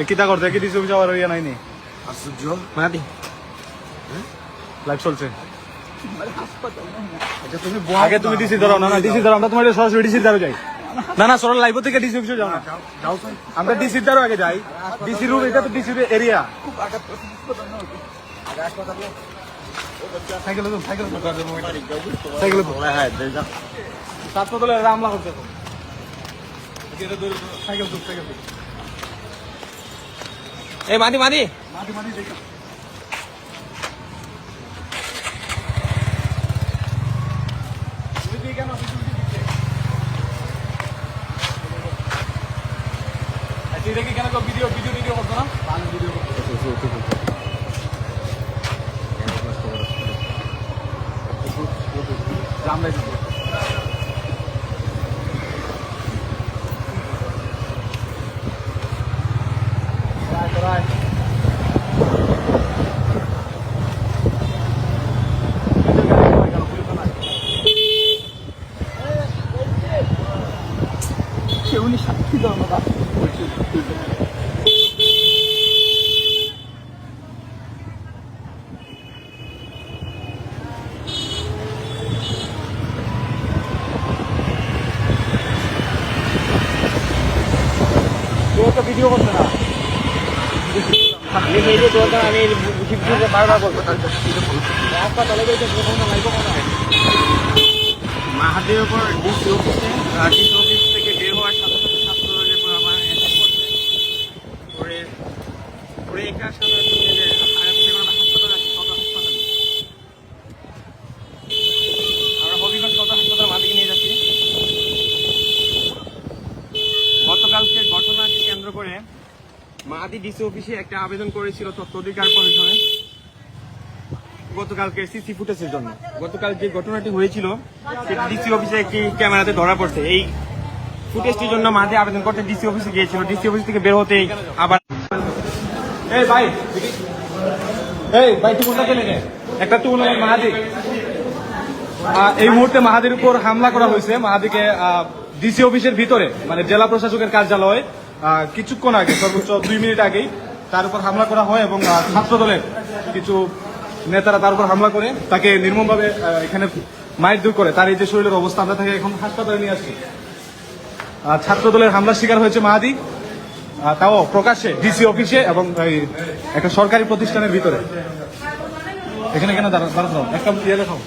কিতা করতে কি ডিসি অফিস আবার ইয়া নাইনি আশ্চর্য মাদি লাইভ চলছে আচ্ছা তুমি আগে তুমি ডিসি ধরো না না ডিসি ধরো আমরা তোমার সরাসরি ডিসি ধরো যাই না না সরল লাইভ থেকে ডিসি অফিসে যাও না যাও আমরা ডিসি ধরো আগে যাই ডিসি রুম এটা তো ডিসি এরিয়া সাইকেল তো সাইকেল সাইকেল তো হ্যাঁ ছাত্র দলের হামলা করতে সাইকেল তো সাইকেল এই মাদি মাদি মাটি মাটি দেখো ওই দিকে না আচ্ছা এটা কি কেন ভিডিও ভিডিও ভিডিও করতো না ভালো ভিডিও করতো জাম নাই দিতে রাইট উনি সাক্ষী ধর্মদা তো ভিডিও করতে না আমি এই যে দরকার আমি শিবপুরে বারবার বলবো হাসপাতালে গেছে কোনো লাইভ কোনো মাহাদের উপর ডিসি অফিসে ডিসি অফিস থেকে বের হওয়ার সাথে সাথে ছাত্রদের উপর আমার অ্যাটাক করছে পরে পরে একা সাধারণ নিয়ে যে হাসপাতালে আসি সদর হাসপাতালে আমরা হবিগঞ্জ সদর হাসপাতাল মালিক নিয়ে যাচ্ছি গতকালকে ঘটনাটি কেন্দ্র করে মাহাদি ডিসি অফিসে একটা আবেদন করেছিল তথ্য অধিকার পরিষদে গতকালকে সিসি ফুটেজের জন্য গতকাল যে ঘটনাটি হয়েছিল সেটা ডিসি অফিসে একটি ক্যামেরাতে ধরা পড়ছে এই ফুটেজটির জন্য মাহাদি আবেদন করতে ডিসি অফিসে গিয়েছিল ডিসি অফিস থেকে বের হতেই আবার এই ভাই তুই কোনটা গেলে একটা তুই মাহাদি এই মুহূর্তে মাহাদির উপর হামলা করা হয়েছে মাহাদিকে ডিসি অফিসের ভিতরে মানে জেলা প্রশাসকের কার্যালয়ে কিছুক্ষণ আগে সর্বোচ্চ 2 মিনিট আগেই তার উপর হামলা করা হয় এবং ছাত্র দলের কিছু নেতারা তার উপর হামলা করে তাকে নির্মমভাবে এখানে মাইর দূর করে তার এই যে শরীরের অবস্থা আমরা তাকে এখন হাসপাতালে নিয়ে আসছি ছাত্র দলের হামলার শিকার হয়েছে মাহাদি তাও প্রকাশ্যে ডিসি অফিসে এবং একটা সরকারি প্রতিষ্ঠানের ভিতরে এখানে কেন দাঁড়ানো একটা ইয়ে লেখাও